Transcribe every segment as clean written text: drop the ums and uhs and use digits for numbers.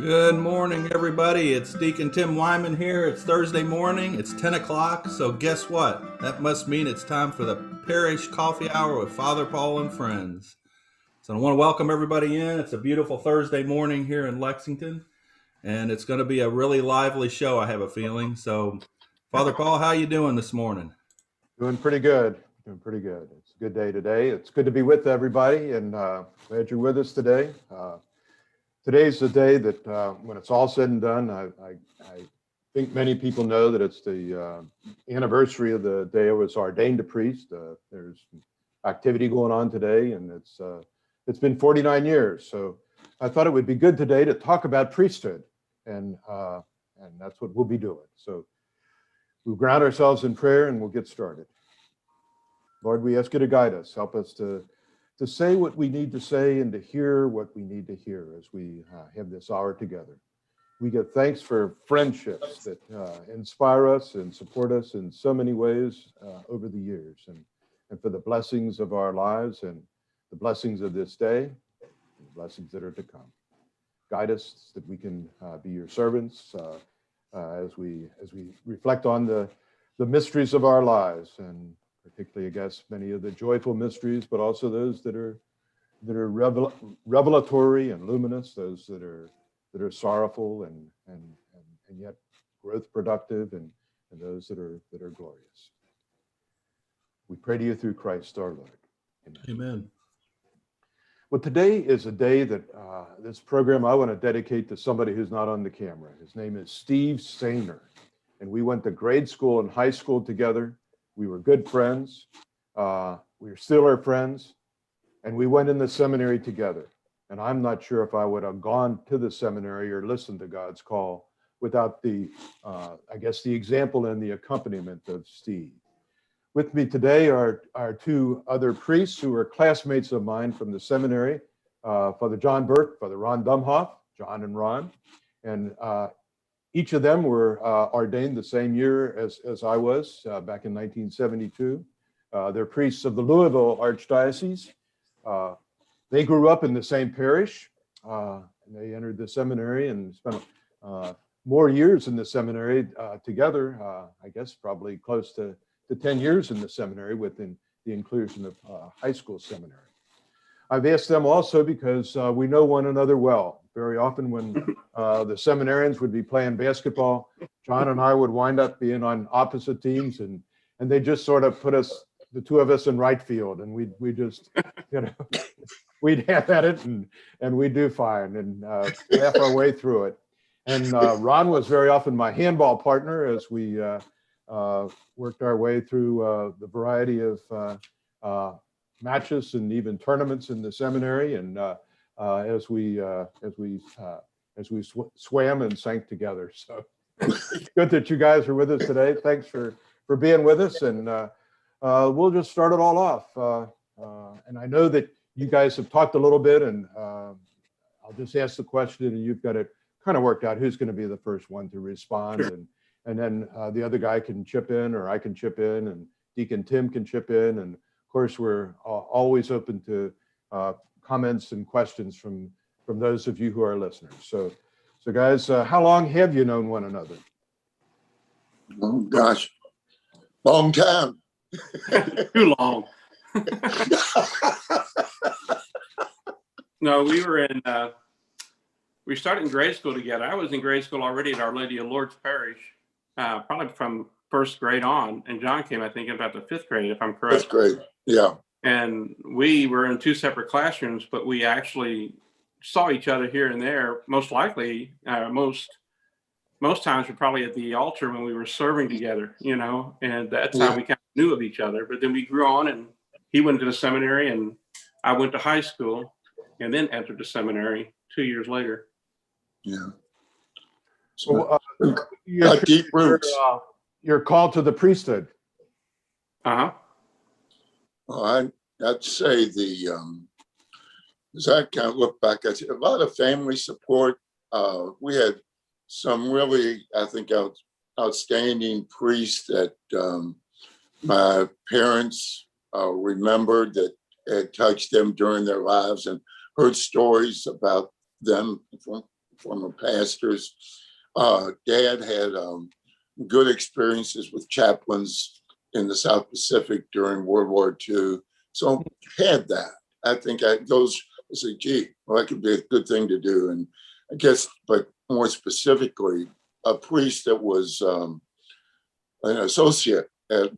Good morning, everybody. It's Deacon Tim Wyman here. It's Thursday morning. It's 10 o'clock. So, guess what? That must mean it's time for the Parish Coffee Hour with Father Paul and friends. So, I want to welcome everybody in. It's a beautiful Thursday morning here in Lexington, and it's going to be a really lively show, I have a feeling. So, Father Paul, how you doing this morning? Doing pretty good. Doing pretty good. It's a good day today. It's good to be with everybody, and glad you're with us today. Today's the day that when it's all said and done, I think many people know that it's the anniversary of the day I was ordained a priest. There's activity going on today, and it's been 49 years. So I thought it would be good today to talk about priesthood, and that's what we'll be doing. So we'll ground ourselves in prayer, and we'll get started. Lord, we ask you to guide us. Help us to say what we need to say and to hear what we need to hear as we have this hour together. We give thanks for friendships that inspire us and support us in so many ways over the years, and for the blessings of our lives and the blessings of this day and the blessings that are to come. Guide us that we can be your servants as we reflect on the mysteries of our lives, and particularly, I guess, many of the joyful mysteries, but also those that are revelatory and luminous, those that are sorrowful and yet growth productive, and those that are glorious. We pray to you through Christ our Lord. Amen. Amen. Well, today is a day that this program I want to dedicate to somebody who's not on the camera. His name is Steve Sainer, and we went to grade school and high school together. We were good friends. We still are friends, and we went in the seminary together. And I'm not sure if I would have gone to the seminary or listened to God's call without the example and the accompaniment of Steve. With me today are two other priests who were classmates of mine from the seminary, Father John Burke, Father Ron Dumhoff, John and Ron, and each of them were ordained the same year as I was, back in 1972. They're priests of the Louisville Archdiocese. They grew up in the same parish. And they entered the seminary and spent more years in the seminary together, I guess probably close to 10 years in the seminary within the inclusion of high school seminary. I've asked them also because we know one another well. Very often when the seminarians would be playing basketball, John and I would wind up being on opposite teams, and they just sort of put us, the two of us, in right field, and we just, we'd have at it, and we'd do fine and laugh our way through it. And Ron was very often my handball partner as we worked our way through the variety of matches and even tournaments in the seminary, and as we swam and sank together. So good that you guys are with us today. Thanks for being with us, and we'll just start it all off. And I know that you guys have talked a little bit, and I'll just ask the question, and you've got it kind of worked out who's going to be the first one to respond, Sure. And then the other guy can chip in, or I can chip in, and Deacon Tim can chip in, and of course we're always open to comments and questions from those of you who are listeners. So guys, how long have you known one another? Oh gosh, long time. Too long. No, we started in grade school together. I was in grade school already at Our Lady of Lourdes Parish, probably from first grade on, and John came, I think, in about the fifth grade, if I'm correct. Fifth grade, yeah. And we were in two separate classrooms, but we actually saw each other here and there. Most likely, most times we're probably at the altar when we were serving together, and that's how we kind of knew of each other. But then we grew on, and he went to the seminary, and I went to high school, and then entered the seminary 2 years later. Yeah. So Deep roots. Your call to the priesthood. Uh-huh. Well, I'd say as I kind of look back, I see a lot of family support. We had some really, I think, outstanding priests that my parents remembered that had touched them during their lives, and heard stories about them former pastors. Dad had good experiences with chaplains in the South Pacific during World War II. So had that. I think I say, gee, well, that could be a good thing to do. And I guess, but more specifically, a priest that was an associate at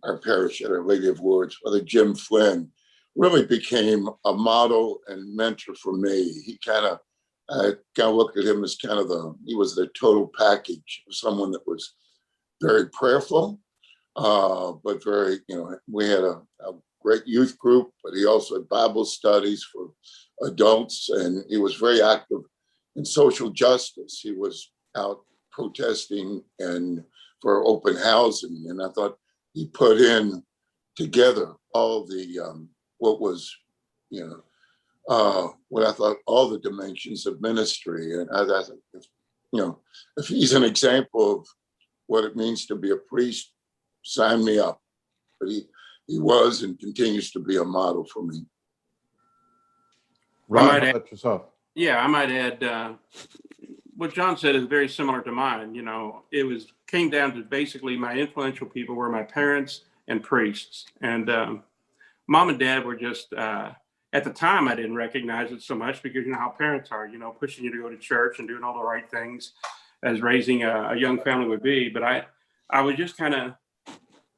our parish at Our Lady of Lourdes, Father Jim Flynn, really became a model and mentor for me. He I kind of looked at him as he was the total package of someone that was very prayerful, but very, we had a great youth group, but he also had Bible studies for adults, and he was very active in social justice. He was out protesting and for open housing, and I thought he put in together all the what was, what I thought all the dimensions of ministry, and I think, if he's an example of what it means to be a priest, sign me up. But he was and continues to be a model for me. Ron, might how add- about yourself? Yeah, I might add, what John said is very similar to mine. It came down to basically my influential people were my parents and priests. And mom and dad were just, at the time, I didn't recognize it so much because you know how parents are, pushing you to go to church and doing all the right things as raising a young family would be. But I was just kind of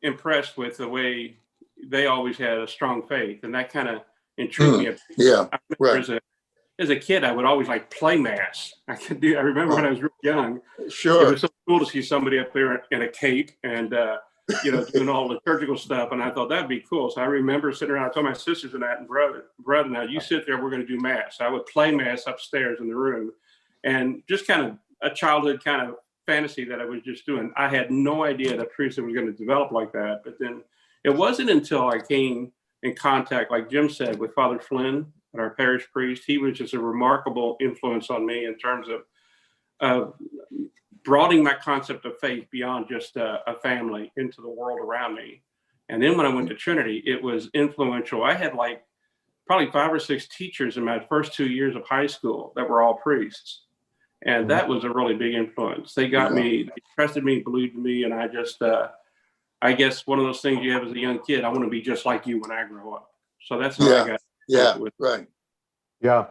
impressed with the way they always had a strong faith. And that kind of intrigued me. Yeah, I right. As a kid, I would always play mass. I remember when I was real young, Sure. it was so cool to see somebody up there in a cape and, doing all the liturgical stuff. And I thought that'd be cool. So I remember sitting around, I told my sisters and that and brother, now you sit there, we're going to do mass. I would play mass upstairs in the room, and just kind of a childhood kind of fantasy that I was just doing. I had no idea that priesthood was going to develop like that. But then it wasn't until I came in contact, like Jim said, with Father Flynn, our parish priest. He was just a remarkable influence on me in terms of broadening my concept of faith beyond just a family into the world around me. And then when I went to Trinity, it was influential. I had probably 5 or 6 teachers in my first 2 years of high school that were all priests. And that was a really big influence. They got me, they trusted me, believed in me. And I just, I guess one of those things you have as a young kid, I want to be just like you when I grow up. So that's how I got. Yeah, right. Yeah.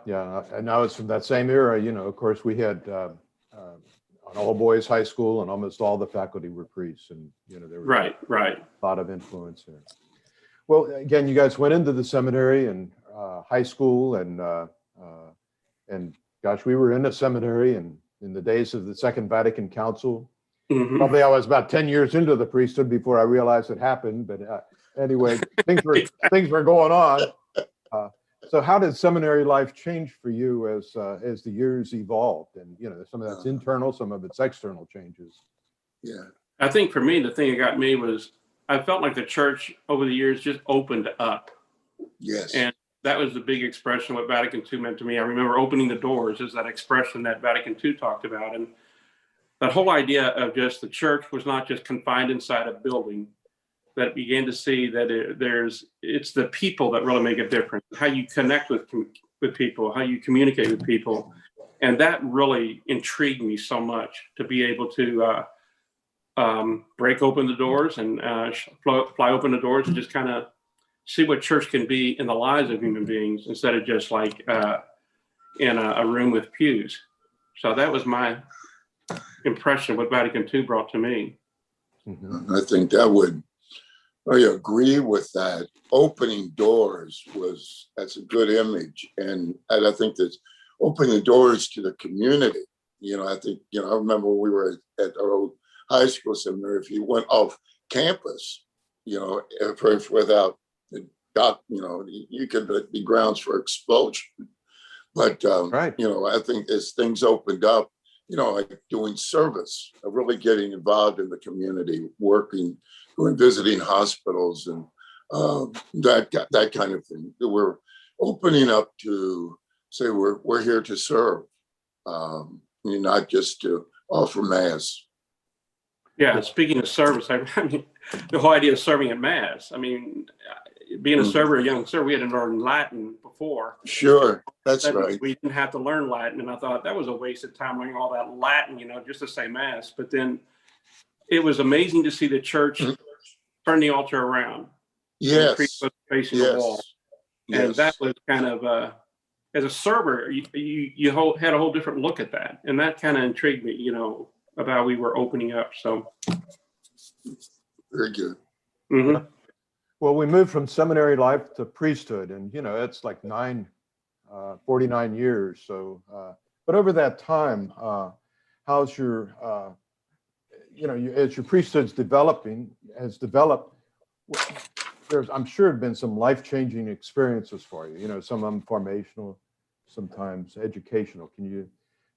And now it's from that same era. Of course, we had an all boys high school, and almost all the faculty were priests, and there was Right. a lot of influence there. Well, again, you guys went into the seminary and high school, and gosh, we were in a seminary and in the days of the Second Vatican Council. Mm-hmm. Probably I was about 10 years into the priesthood before I realized it happened. But anyway, things were going on. So how did seminary life change for you as the years evolved? And some of that's internal, some of it's external changes. Yeah, I think for me, the thing that got me was I felt like the church over the years just opened up. yes. And that was the big expression what Vatican II meant to me. I remember opening the doors is that expression that Vatican II talked about. And that whole idea of just the church was not just confined inside a building, that it began to see that it's the people that really make a difference, how you connect with people, how you communicate with people. And that really intrigued me so much to be able to break open the doors and fly open the doors and just kind of see what church can be in the lives of human beings instead of just in a room with pews. So that was my impression what Vatican II brought to me. Mm-hmm. I think I agree with that. Opening doors that's a good image. And I think that opening the doors to the community, I think, I remember when we were at our old high school seminary, if you went off campus, if without the you could be grounds for expulsion. But, right. I think as things opened up, like doing service, really getting involved in the community, going visiting hospitals and that kind of thing. We're opening up to say we're here to serve, not just to offer mass. Yeah, speaking of service, I mean, the whole idea of serving at mass. I mean, being a server, a young server, we had to learn Latin before. Sure, that's right. We didn't have to learn Latin. And I thought that was a waste of time learning all that Latin, just to say mass. But then it was amazing to see the church turn the altar around. And the priest Yes, was facing the wall. And yes. that was kind of, as a server, you had a whole different look at that. And that kind of intrigued me, about we were opening up. So. Very good. Mm-hmm. Well, we moved from seminary life to priesthood, and it's like 49 years. So, but over that time, how's your, as your priesthood's has developed, I'm sure have been some life-changing experiences for you. Some of them formational, sometimes educational. Can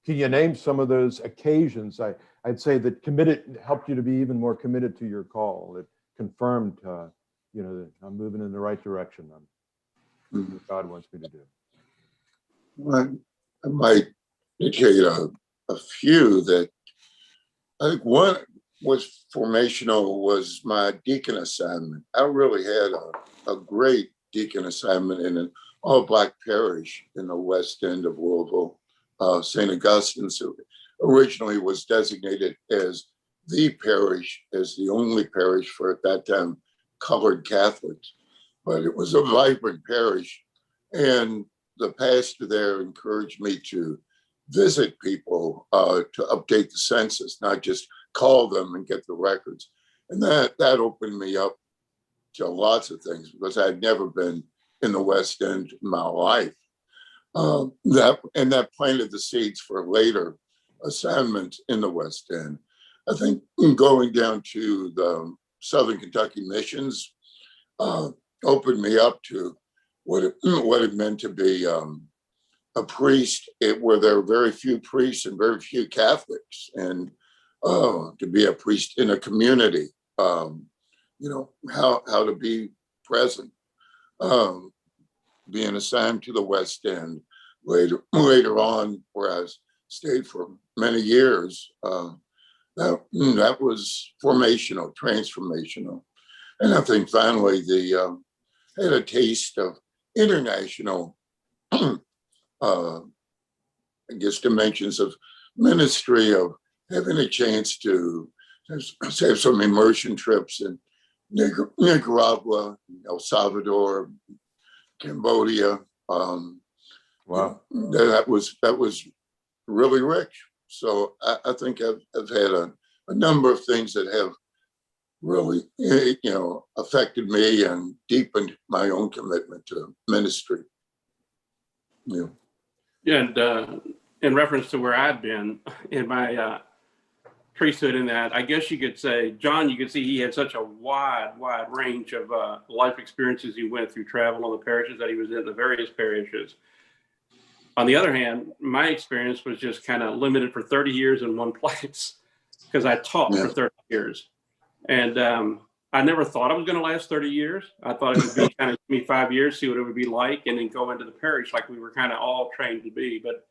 you name some of those occasions? I'd say that helped you to be even more committed to your call. That confirmed, that I'm moving in the right direction. I'm what God wants me to do. Well, I might indicate a few that I think one was formational was my deacon assignment. I really had a great deacon assignment in an all-Black parish in the west end of Louisville. St. Augustine's originally was designated as the parish, as the only parish for, at that time, colored Catholics. But it was a vibrant parish. And the pastor there encouraged me to visit people to update the census, not just call them and get the records. And that opened me up to lots of things because I'd never been in the West End in my life. That planted the seeds for later assignments in the West End. I think going down to the Southern Kentucky missions opened me up to what it meant to be a priest, where there were very few priests and very few Catholics, and to be a priest in a community, how to be present. Being assigned to the West End later on, where I stayed for many years, that was formational, transformational. And I think finally had a taste of international, dimensions of ministry, of having a chance to have some immersion trips in Nicaragua, El Salvador, Cambodia. Wow. That was really rich. So I think I've had a number of things that have really, affected me and deepened my own commitment to ministry. Yeah. And in reference to where I'd been in my priesthood, in that, I guess you could say, John, you could see he had such a wide range of life experiences he went through, travel on the parishes that he was in, the various parishes. On the other hand, my experience was just kind of limited for 30 years in one place because I taught for 30 years. And I never thought I was going to last 30 years. I thought it would be kind of give me 5 years, see what it would be like, and then go into the parish like we were kind of all trained to be. But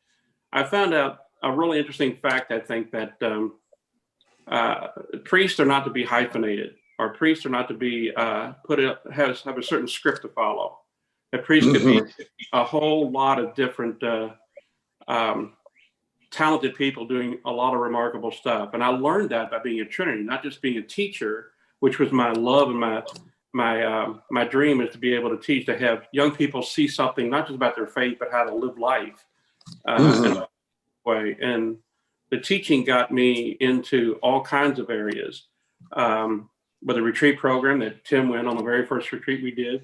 I found out a really interesting fact, I think, that priests are not to be hyphenated, or priests are not to be have a certain script to follow. A priest could be a whole lot of different talented people doing a lot of remarkable stuff. And I learned that by being a Trinity, not just being a teacher, which was my love and my dream, is to be able to teach, to have young people see something, not just about their faith, but how to live life in a way. And the teaching got me into all kinds of areas. With the retreat program that Tim went on, the very first retreat we did,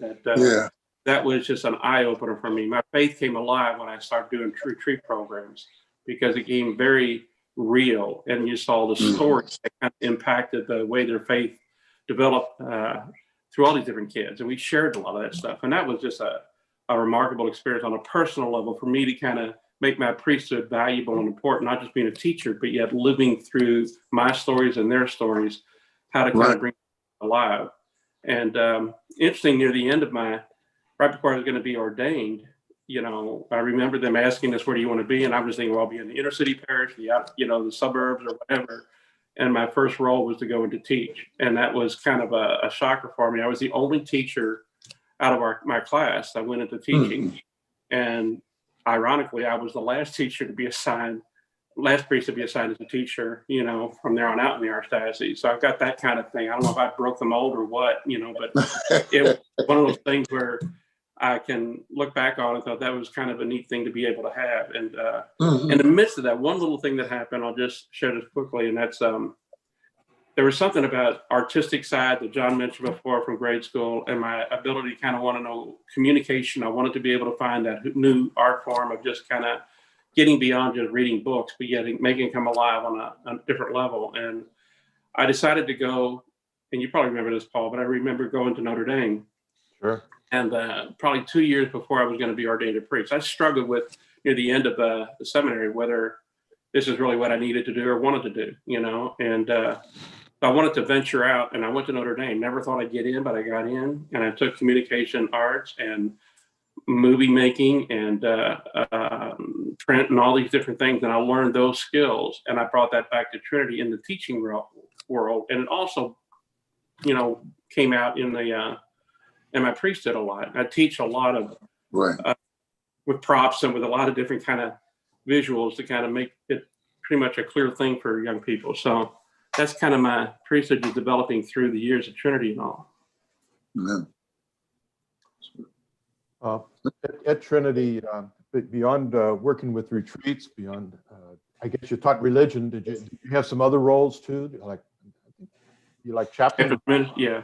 that was just an eye opener for me. My faith came alive when I started doing retreat programs, because it became very real, and you saw the stories that kind of impacted the way their faith developed through all these different kids. And we shared a lot of that stuff. And that was just a remarkable experience on a personal level for me, to kind of make my priesthood valuable and important, not just being a teacher, but yet living through my stories and their stories, how to kind of bring it alive. And interesting, near the end of right before I was going to be ordained, I remember them asking us, where do you want to be? And I was thinking, well, I'll be in the inner city parish, the suburbs or whatever. And my first role was to go in to teach. And that was kind of a shocker for me. I was the only teacher out of my class. I went into teaching, and ironically, I was the last teacher to be assigned, last priest to be assigned as a teacher, you know, from there on out in the archdiocese. So I've got that kind of thing. I don't know if I broke the mold or what, you know, but it was one of those things where I can look back on and thought that was kind of a neat thing to be able to have. And in the midst of that, one little thing that happened, I'll just share this quickly, and that's there was something about artistic side that John mentioned before from grade school, and my ability to kind of want to know communication. I wanted to be able to find that new art form of just kind of getting beyond just reading books, but yet making it come alive on a different level. And I decided to go, and you probably remember this, Paul, but I remember going to Notre Dame. Sure. And probably 2 years before I was going to be ordained a priest, I struggled with near the end of the seminary whether this is really what I needed to do or wanted to do, you know. And I wanted to venture out, and I went to Notre Dame. Never thought I'd get in, but I got in, and I took communication arts and movie making and print and all these different things, and I learned those skills, and I brought that back to Trinity in the teaching world, and it also, you know, came out in the and my priesthood a lot. I teach a lot of with props and with a lot of different kind of visuals to kind of make it pretty much a clear thing for young people. So that's kind of my priesthood is developing through the years of Trinity and all. At Trinity, beyond working with retreats, beyond, I guess you taught religion. Did you have some other roles too? You like chaplain? Yeah.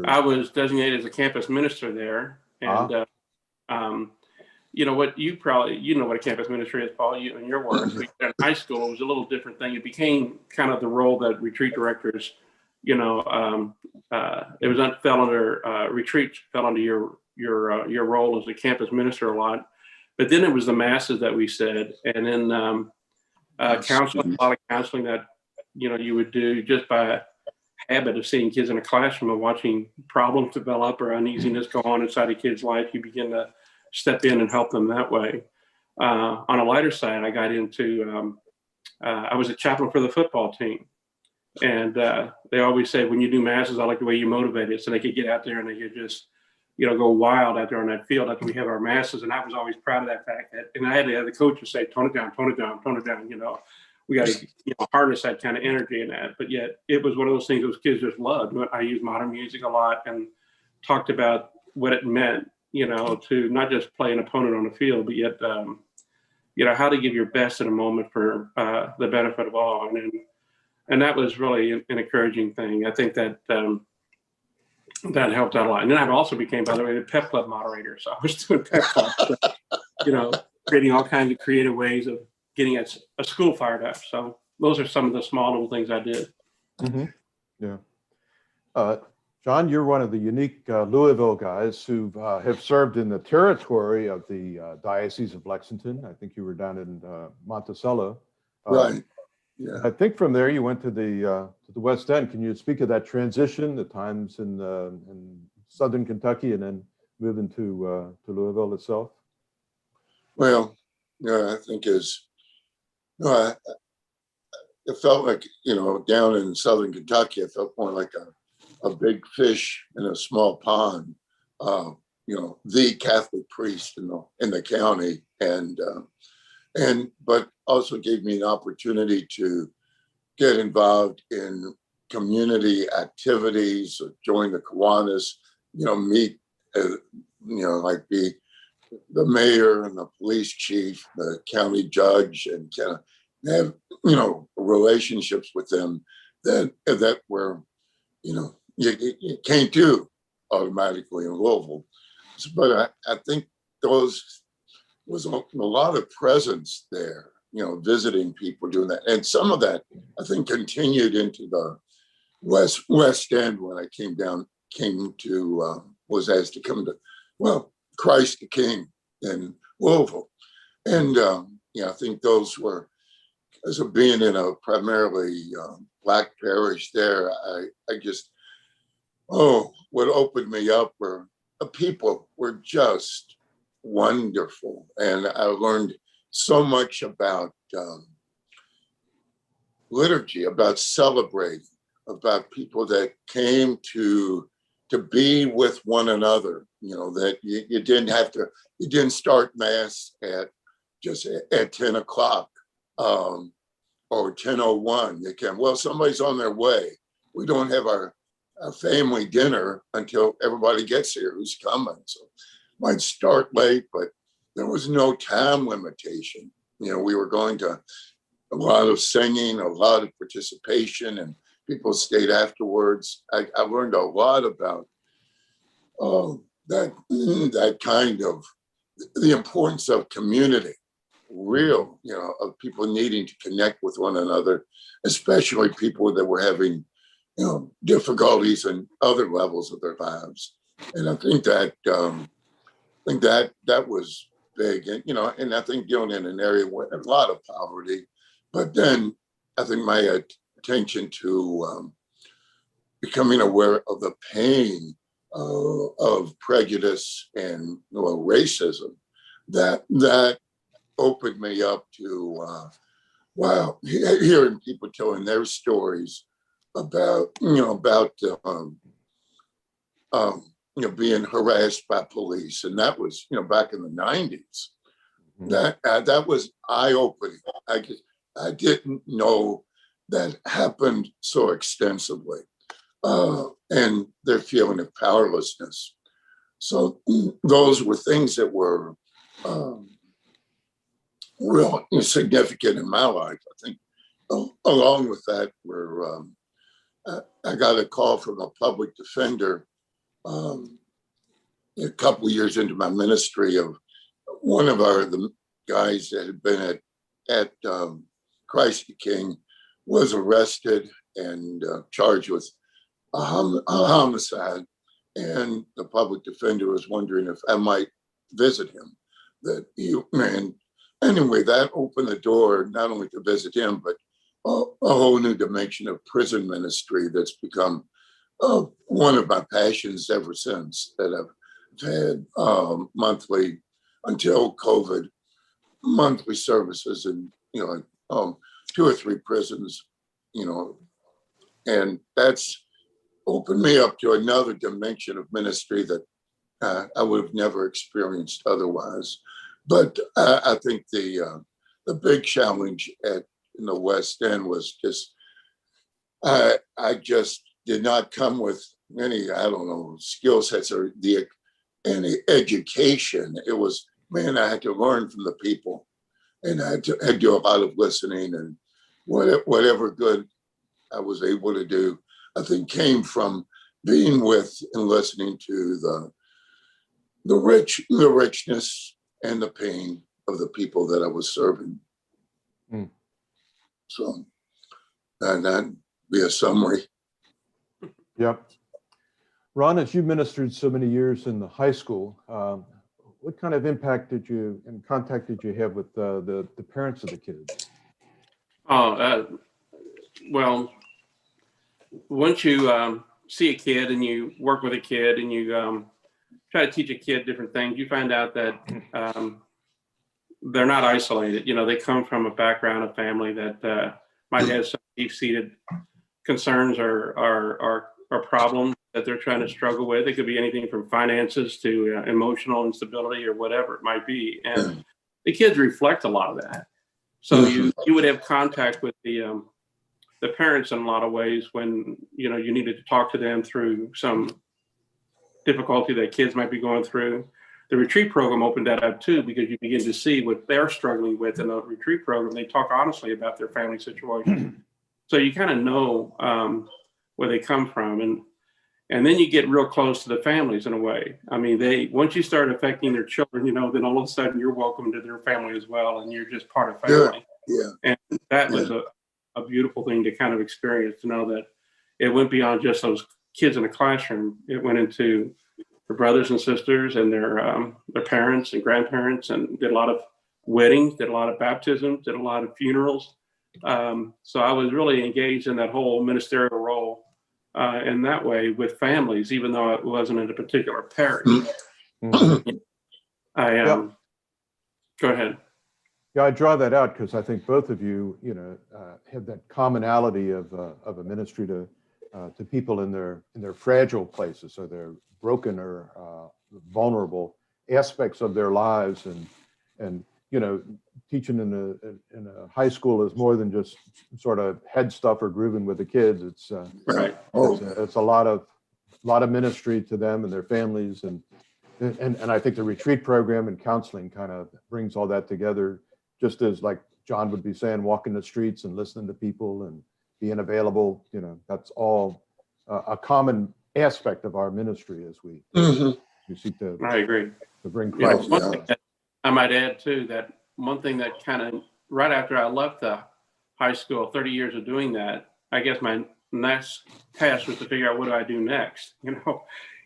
I was designated as a campus minister there, and you know what, you know what a campus ministry is, Paul. You in your work in high school, it was a little different thing. It became kind of the role that retreat directors, you know, it was fell under retreats fell under your role as a campus minister a lot, but then it was the masses that we said, and then counseling, a lot of counseling that you know you would do just by habit of seeing kids in a classroom and watching problems develop or uneasiness go on inside a kid's life. You begin to step in and help them that way. On a lighter side, I got into, I was a chaplain for the football team. And they always say, when you do masses, I like the way you motivate it. So they could get out there and they could just, you know, go wild out there on that field after we have our masses. And I was always proud of that fact. And I had to have the coaches say, tone it down, tone it down, tone it down, you know. We got to harness that kind of energy in that. But yet it was one of those things those kids just loved. I used modern music a lot and talked about what it meant, you know, to not just play an opponent on the field, but yet, you know, how to give your best in a moment for the benefit of all. And that was really an encouraging thing. I think that that helped out a lot. And then I also became, by the way, the pep club moderator. So I was doing pep clubs, you know, creating all kinds of creative ways of getting a school fired up. So those are some of the small little things I did. Yeah. John, you're one of the unique Louisville guys who have served in the territory of the Diocese of Lexington. I think you were down in Monticello. Right. Yeah. I think from there you went to the West End. Can you speak of that transition, the times in Southern Kentucky, and then moving to Louisville itself? Well, yeah, I think it felt like, you know, down in Southern Kentucky, it felt more like a big fish in a small pond. You know, the Catholic priest in the county, but also gave me an opportunity to get involved in community activities, or join the Kiwanis, you know, meet, you know, like be the mayor and the police chief, the county judge, and kind of have, you know, relationships with them that were, you know, you can't do automatically in Louisville. But I think those was a lot of presence there, you know, visiting people, doing that. And some of that, I think, continued into the West End when I was asked to come to, well, Christ the King in Louisville. And yeah, I think those were, as of being in a primarily Black parish there, I just, what opened me up were the people were just wonderful. And I learned so much about liturgy, about celebrating, about people that came to to be with one another, that you didn't have to, you didn't start mass at 10 o'clock or 10:01. You can, well, somebody's on their way. We don't have our family dinner until everybody gets here who's coming. So might start late, but there was no time limitation. We were going to a lot of singing, a lot of participation, and people stayed afterwards. I learned a lot about that kind of the importance of community, real, of people needing to connect with one another, especially people that were having, difficulties in other levels of their lives. And I think that that was big, and I think dealing in an area with a lot of poverty, but then I think my attention to becoming aware of the pain of prejudice and racism that opened me up to wow, hearing people telling their stories about being harassed by police, and that was back in the 90s. That was eye-opening. I didn't know that happened so extensively, and their feeling of powerlessness. So those were things that were real significant in my life. I think along with that, I got a call from a public defender a couple of years into my ministry of one of the guys that had been at Christ the King was arrested and charged with a homicide, and the public defender was wondering if I might visit him. And anyway, that opened the door not only to visit him, but a whole new dimension of prison ministry that's become one of my passions ever since. That I've had monthly, until COVID, monthly services in 2 or 3 prisons, and that's opened me up to another dimension of ministry that I would have never experienced otherwise. But I think the big challenge in the West End was just I just did not come with any skill sets or any education. It was, man, I had to learn from the people, and I had to do a lot of listening, and whatever good I was able to do, I think came from being with and listening to the richness and the pain of the people that I was serving. So that'd be a summary. Yep. Ron, as you ministered so many years in the high school, what kind of impact did you and contact did you have with the parents of the kids? Well, once you see a kid and you work with a kid and you try to teach a kid different things, you find out that they're not isolated. They come from a background, a family that might have some deep-seated concerns or problems that they're trying to struggle with. It could be anything from finances to emotional instability or whatever it might be. And the kids reflect a lot of that. So you would have contact with the parents in a lot of ways when you needed to talk to them through some difficulty that kids might be going through. The retreat program opened that up too, because you begin to see what they're struggling with in the retreat program. They talk honestly about their family situation. So you kind of know where they come from. And then you get real close to the families in a way. I mean, once you start affecting their children, then all of a sudden you're welcome to their family as well. And you're just part of family. Yeah. And that was a beautiful thing to kind of experience, to know that it went beyond just those kids in a classroom. It went into their brothers and sisters and their parents and grandparents, and did a lot of weddings, did a lot of baptisms, did a lot of funerals. So I was really engaged in that whole ministerial role in that way with families, even though it wasn't in a particular parish. Go ahead. Yeah, I draw that out because I think both of you, have that commonality of a ministry to to people in their fragile places or their broken or vulnerable aspects of their lives, and teaching in a high school is more than just sort of head stuff or grooving with the kids. It's Right. it's a lot of ministry to them and their families, and I think the retreat program and counseling kind of brings all that together, just as like John would be saying, walking the streets and listening to people and being available. That's all a common aspect of our ministry as we seek to I agree. bring You know, Christ. one thing that I might add too, that one thing that kind of right after I left the high school, 30 years of doing that, I guess my next task was to figure out what do I do next,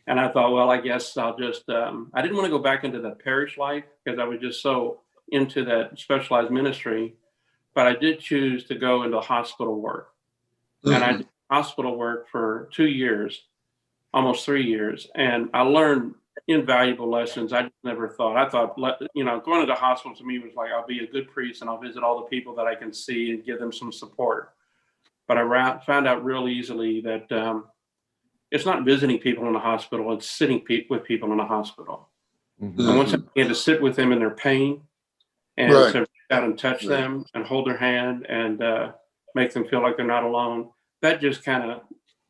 And I thought, well, I guess I'll just, I didn't want to go back into the parish life because I was just so into that specialized ministry, but I did choose to go into hospital work. And I did hospital work for 2 years, almost 3 years. And I learned invaluable lessons. I just never thought, going to the hospital to me was like, I'll be a good priest and I'll visit all the people that I can see and give them some support. But I found out real easily that it's not visiting people in the hospital, it's sitting with people in the hospital. And once I began to sit with them in their pain and to reach out and touch them and hold their hand and make them feel like they're not alone, that just kind of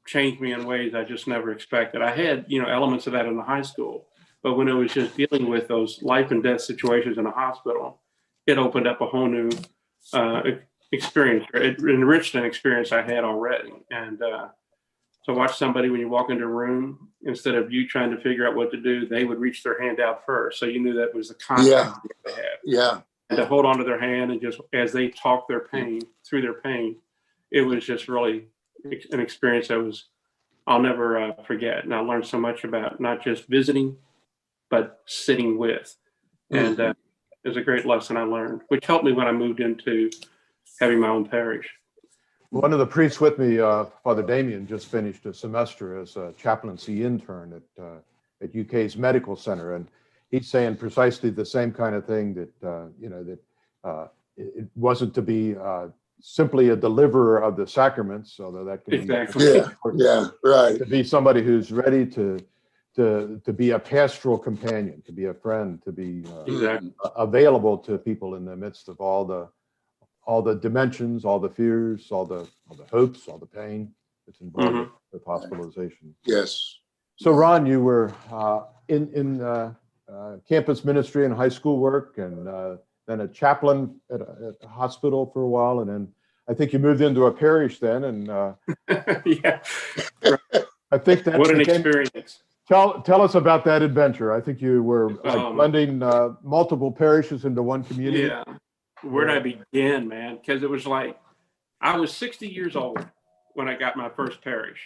changed me in ways I just never expected. I had, elements of that in the high school, but when it was just dealing with those life and death situations in a hospital, it opened up a whole new experience. It enriched an experience I had already. And to watch somebody when you walk into a room, instead of you trying to figure out what to do, they would reach their hand out first. So you knew that was the contact they had. Yeah. And to hold onto their hand and just as they talk their pain through their pain, it was just really an experience I'll never forget. And I learned so much about not just visiting, but sitting with. And it was a great lesson I learned, which helped me when I moved into having my own parish. One of the priests with me, Father Damien, just finished a semester as a chaplaincy intern at UK's medical center, and he's saying precisely the same kind of thing, that it wasn't to be simply a deliverer of the sacraments, although that can Exactly. Yeah. Yeah. Right. to be somebody who's ready to be a pastoral companion, to be a friend, to be Exactly. available to people in the midst of all the dimensions, all the fears, all the hopes, all the pain that's involved with hospitalization. Yes. So Ron, you were in campus ministry and high school work, and then a chaplain at a hospital for a while, and then I think you moved into a parish then, and Yeah. I think that What an experience. Tell us about that adventure. I think you were blending multiple parishes into one community. Yeah. Where'd I begin, man? Because it was like, I was 60 years old when I got my first parish.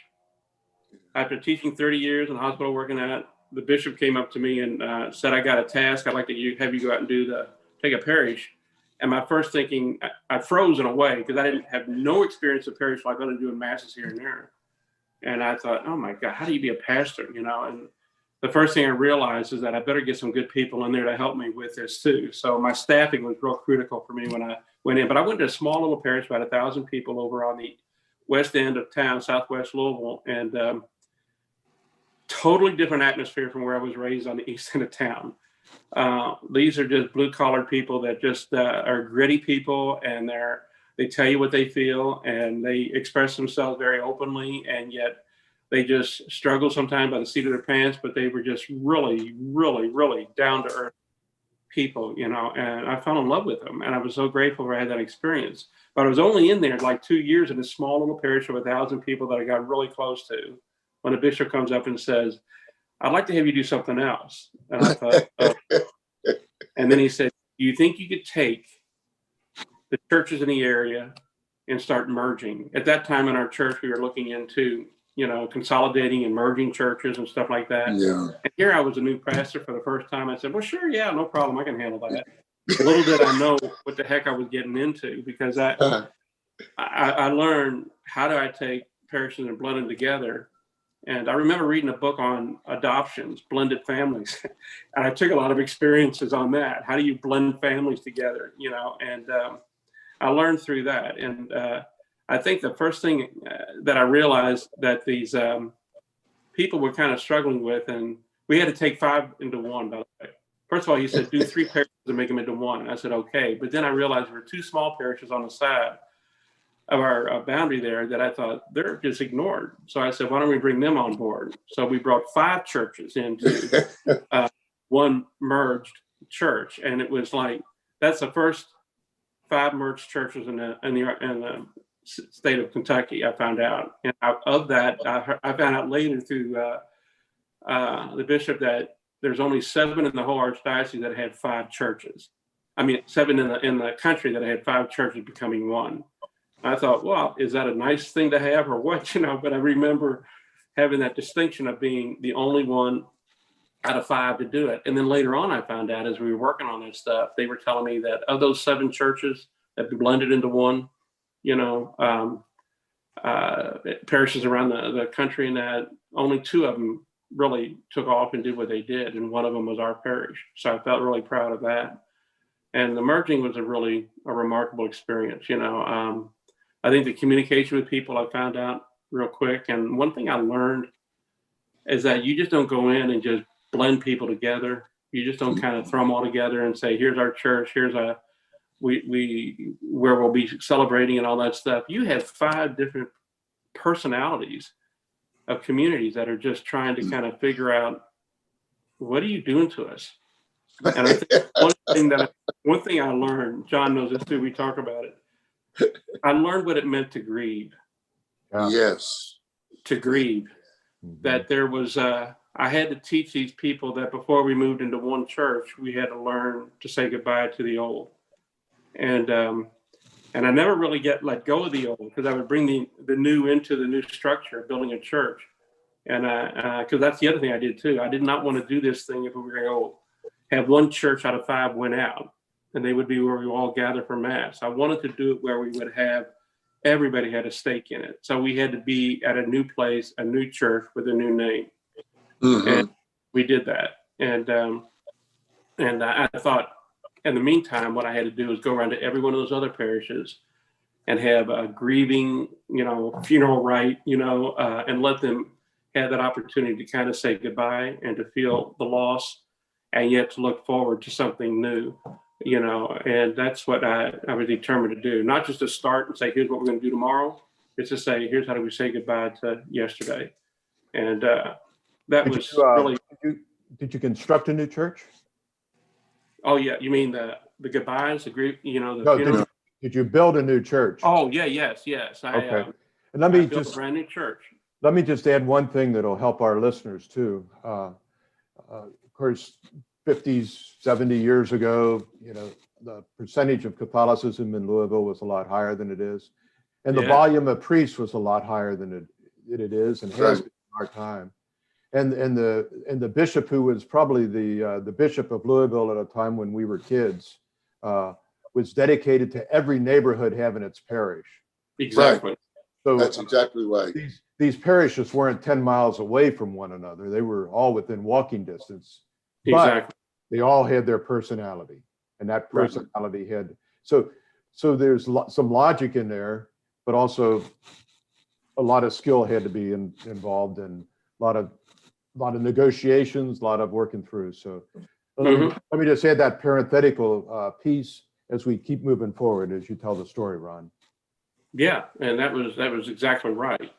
After teaching 30 years in hospital working at it, the bishop came up to me and said, I got a task. I'd like to have you go out and take a parish. And my first thinking, I froze in a way because I didn't have no experience of parish life other than doing masses here and there. And I thought, oh my God, how do you be a pastor? And the first thing I realized is that I better get some good people in there to help me with this too. So my staffing was real critical for me when I went in. But I went to a small little parish, about 1,000 people over on the west end of town, southwest Louisville, and totally different atmosphere from where I was raised on the east end of town. These are just blue collar people that just are gritty people, and they tell you what they feel, and they express themselves very openly, and yet they just struggle sometimes by the seat of their pants, but they were just really, really, really down to earth people, and I fell in love with them. And I was so grateful I had that experience. But I was only in there like 2 years in a small little parish of 1,000 people that I got really close to, when a bishop comes up and says, I'd like to have you do something else. And I thought, oh. And then he said, do you think you could take the churches in the area and start merging? At that time in our church, we were looking into, consolidating and merging churches and stuff like that. Yeah. And here I was a new pastor for the first time. I said, well, sure, yeah, no problem. I can handle that. Little did I know what the heck I was getting into, because I learned, how do I take parishes and blend them together? And I remember reading a book on adoptions, blended families. And I took a lot of experiences on that. How do you blend families together, and I learned through that. And I think the first thing that I realized that these people were kind of struggling with, and we had to take 5 into 1, by the way. First of all, he said, do 3 parishes and make them into 1. And I said, okay. But then I realized there were 2 small parishes on the side of our boundary there that I thought they're just ignored. So I said, why don't we bring them on board? So we brought 5 churches into one merged church. And it was like, that's the first 5 merged churches in the state of Kentucky, I found out. And of that, I found out later through the bishop that there's only 7 in the whole archdiocese that had 5 churches. I mean, 7 in the country that had 5 churches becoming 1. I thought, well, is that a nice thing to have or what? But I remember having that distinction of being the only one out of 5 to do it. And then later on, I found out as we were working on that stuff, they were telling me that of those 7 churches that blended into 1, parishes around the country, and that only 2 of them really took off and did what they did. And one of them was our parish. So I felt really proud of that. And the merging was a remarkable experience. I think the communication with people I found out real quick. And one thing I learned is that you just don't go in and just blend people together. You just don't kind of throw them all together and say, here's our church, here's where we'll be celebrating and all that stuff. You have 5 different personalities of communities that are just trying to kind of figure out, what are you doing to us? And I think one thing I learned, John knows this too, we talk about it. I learned what it meant to grieve. Yes. To grieve. That there was, I had to teach these people that before we moved into one church, we had to learn to say goodbye to the old. And I never really let go of the old, because I would bring the new into the new structure of building a church. And because that's the other thing I did too. I did not want to do this thing if we were going to go have 1 church out of 5 went out, and they would be where we all gather for mass. I wanted to do it where we would have everybody had a stake in it. So we had to be at a new place, a new church with a new name. Mm-hmm. And we did that. And I thought, in the meantime, what I had to do was go around to every one of those other parishes and have a grieving, funeral rite, and let them have that opportunity to kind of say goodbye and to feel the loss, and yet to look forward to something new, and that's what I was determined to do. Not just to start and say, here's what we're going to do tomorrow. It's to say, here's how do we say goodbye to yesterday. And really. Did you construct a new church? Oh yeah, you mean the goodbyes, the grief, the funeral? Did you build a new church? Oh yeah, yes. Okay. And let me built a brand new church. Let me just add one thing that'll help our listeners too. Of course, 50, 70 years ago, the percentage of Catholicism in Louisville was a lot higher than it is. And the volume of priests was a lot higher than it is and has been in our time. And the bishop, who was probably the bishop of Louisville at a time when we were kids, was dedicated to every neighborhood having its parish. Exactly. Right. So that's exactly right. These parishes weren't 10 miles away from one another. They were all within walking distance. Exactly. But they all had their personality, and that personality had. So there's some logic in there, but also a lot of skill had to be involved, and a lot of negotiations, a lot of working through. So let me just add that parenthetical piece as we keep moving forward, as you tell the story, Ron. Yeah, and that was exactly right.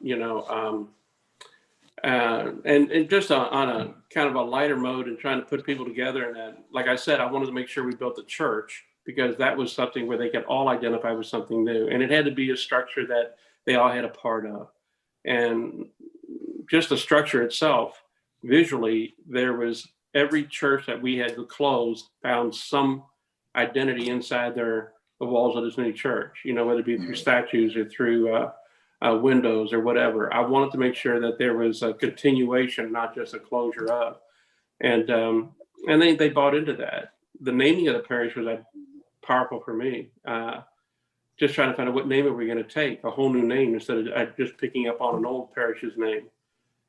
And just on a kind of a lighter mode and trying to put people together. And like I said, I wanted to make sure we built a church, because that was something where they could all identify with something new. And it had to be a structure that they all had a part of. And just the structure itself, visually, there was every church that we had to close found some identity inside the walls of this new church, whether it be through statues or through windows or whatever. I wanted to make sure that there was a continuation, not just a closure of. And they bought into that. The naming of the parish was powerful for me. Just trying to find out what name are we going to take, a whole new name, instead of just picking up on an old parish's name.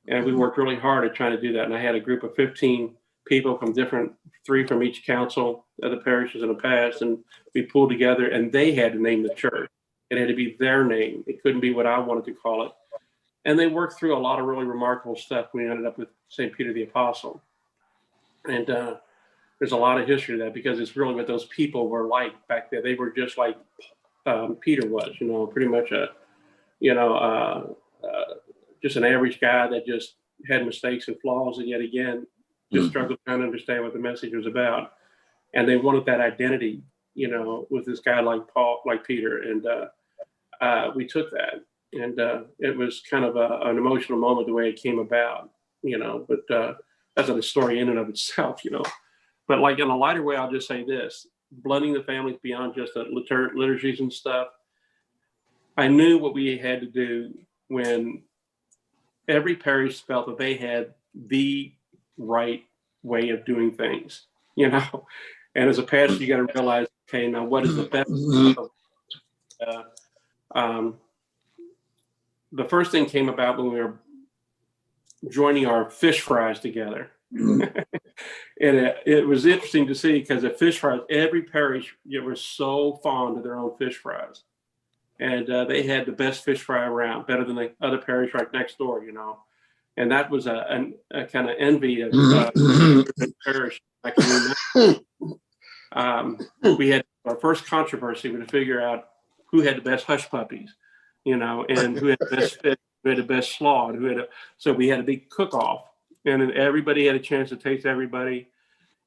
And we worked really hard at trying to do that. And I had a group of 15 people from 3 from each council of the parishes in the past, and we pulled together, and they had to name the church. It had to be their name. It couldn't be what I wanted to call it. And they worked through a lot of really remarkable stuff. We ended up with St. Peter the Apostle. And there's a lot of history to that, because it's really what those people were like back then. They were just like Peter was, pretty much just an average guy that just had mistakes and flaws, and yet again, just struggled trying to understand what the message was about. And they wanted that identity, with this guy like Peter. And we took that. And it was kind of an emotional moment the way it came about, but that's a story in and of itself, But like in a lighter way, I'll just say this: blending the families beyond just the liturgies and stuff. I knew what we had to do when every parish felt that they had the right way of doing things, And as a pastor, you got to realize, okay, now what is the best? The first thing came about when we were joining our fish fries together. And it was interesting to see, because the fish fries, every parish was so fond of their own fish fries. And they had the best fish fry around, better than the other parish right next door, And that was a kind of envy of the parish. We had our first controversy to figure out who had the best hush puppies, and who had the best fish, who had the best slaw, so we had a big cook-off, and then everybody had a chance to taste everybody,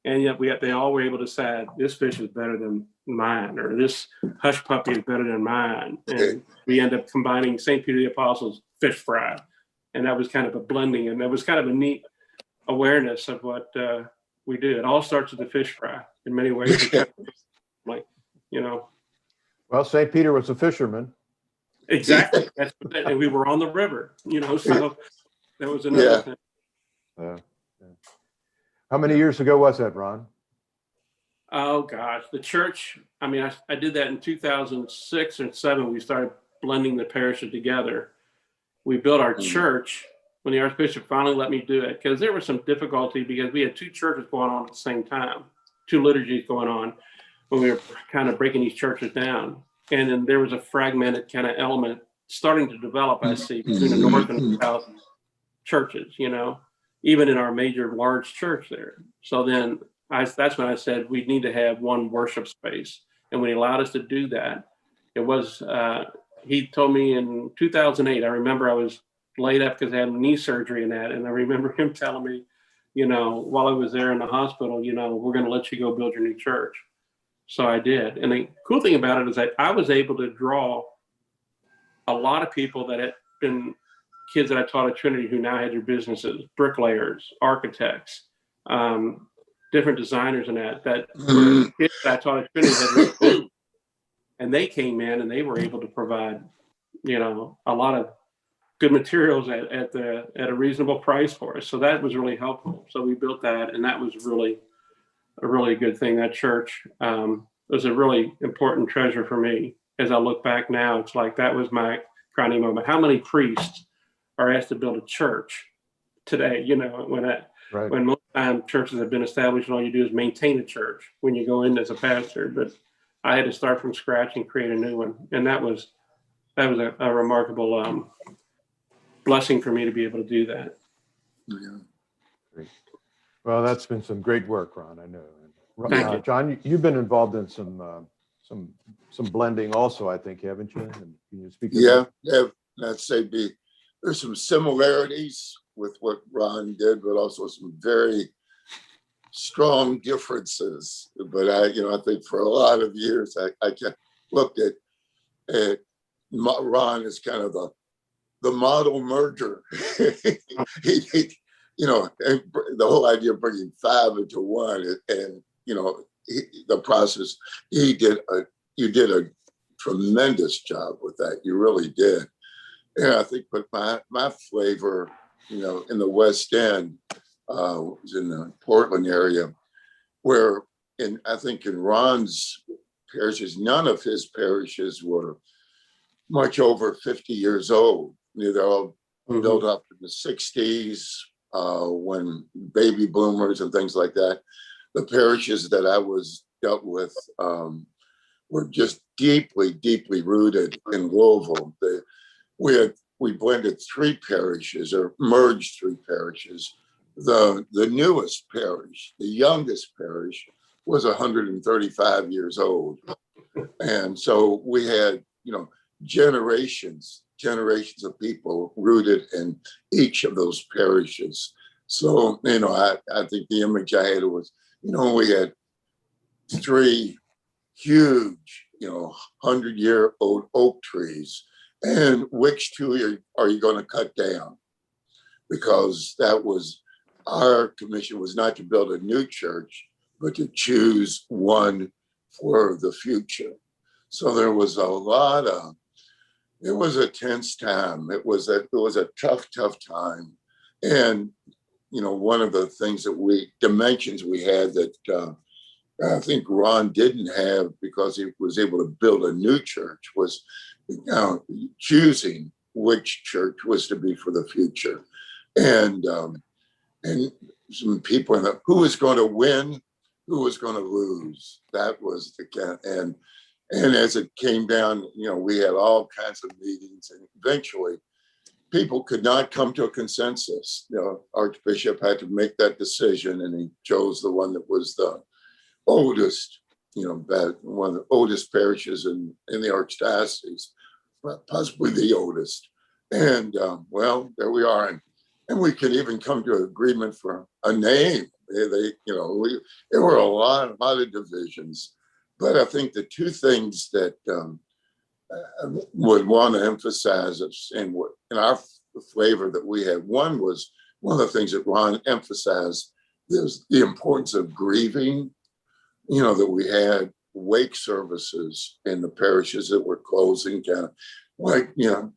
and yet they all were able to say, this fish is better than mine, or this hush puppy is better than mine, and we end up combining St. Peter the Apostle's fish fry, and that was kind of a blending, and that was kind of a neat awareness of what we do. It all starts with the fish fry in many ways. Well, St. Peter was a fisherman. Exactly. That's what and we were on the river, so that was another thing. Yeah. How many years ago was that, Ron? Oh gosh, the church. I mean, I did that in 2006 or 7. We started blending the parishes together. We built our church when the Archbishop finally let me do it, because there was some difficulty, because we had 2 churches going on at the same time, 2 liturgies going on, when we were kind of breaking these churches down. And then there was a fragmented kind of element starting to develop, I see, between the North and the South churches, even in our major large church there. So then that's when I said we need to have one worship space. And when he allowed us to do that, it was, he told me in 2008, I remember I was laid up because I had knee surgery and that. And I remember him telling me, while I was there in the hospital, we're going to let you go build your new church. So I did. And the cool thing about it is that I was able to draw a lot of people that had been kids that I taught at Trinity who now had their businesses, bricklayers, architects, different designers and that were kids that I taught at Trinity had their business. And they came in and they were able to provide, a lot of good materials at a reasonable price for us. So that was really helpful. So we built that, and that was really a really good thing. That church was a really important treasure for me. As I look back now, it's like that was my crowning moment. How many priests are asked to build a church today? When most time churches have been established and all you do is maintain a church when you go in as a pastor. But I had to start from scratch and create a new one, and that was a remarkable blessing for me to be able to do that. Yeah. Great. Well, that's been some great work, Ron. I know. Thank you. John, you've been involved in some blending also, I think, haven't you? And can you speak? Yeah. I'd say there's some similarities with what Ron did, but also some very strong differences. But I think for a lot of years, I looked at Ron as kind of the model merger. The whole idea of bringing 5 into 1, and the process. You did a tremendous job with that. You really did. And I think, but my flavor, in the West End, was in the Portland area, where I think in Ron's parishes, none of his parishes were much over 50 years old. They're all built up in the 60s, when baby boomers and things like that. The parishes that I was dealt with were just deeply, deeply rooted in Louisville. We blended three parishes or merged three parishes. The newest parish, the youngest parish, was 135 years old. And so we had, generations of people rooted in each of those parishes. So, I think the image I had was, we had three huge, 100-year-old oak trees. And which two are you going to cut down? Because that was our commission, was not to build a new church, but to choose one for the future. So there was it was a tense time. It was a tough time. And, one of the things dimensions we had that I think Ron didn't have, because he was able to build a new church, was choosing which church was to be for the future. And some people who was going to win, who was going to lose. That was and as it came down, we had all kinds of meetings, and eventually people could not come to a consensus. Archbishop had to make that decision, and he chose the one that was the oldest, one of the oldest parishes in the archdiocese, possibly the oldest. And there we are. And we could even come to an agreement for a name. There were a lot of divisions. But I think the two things that I would want to emphasize in our flavor that we had, one was one of the things that Ron emphasized, was the importance of grieving. That we had wake services in the parishes that were closing,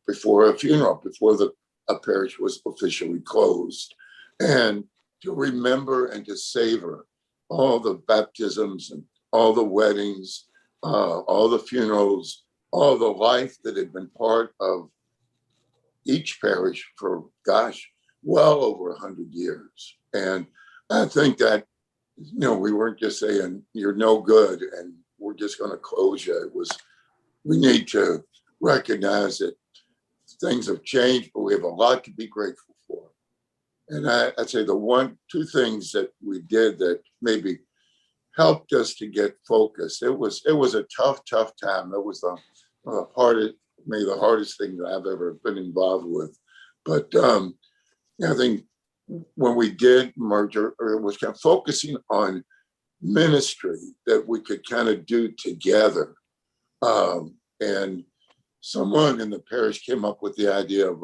before a funeral, before a parish was officially closed, and to remember and to savor all the baptisms and all the weddings, all the funerals, all the life that had been part of each parish for, well over 100 years. And I think that, we weren't just saying you're no good and we're just going to close you. We need to recognize that things have changed, but we have a lot to be grateful for. And I'd say two things that we did that maybe helped us to get focused. It was a tough time. It was maybe the hardest thing that I've ever been involved with. But I think when we did merger, or it was kind of focusing on ministry that we could kind of do together. And someone in the parish came up with the idea of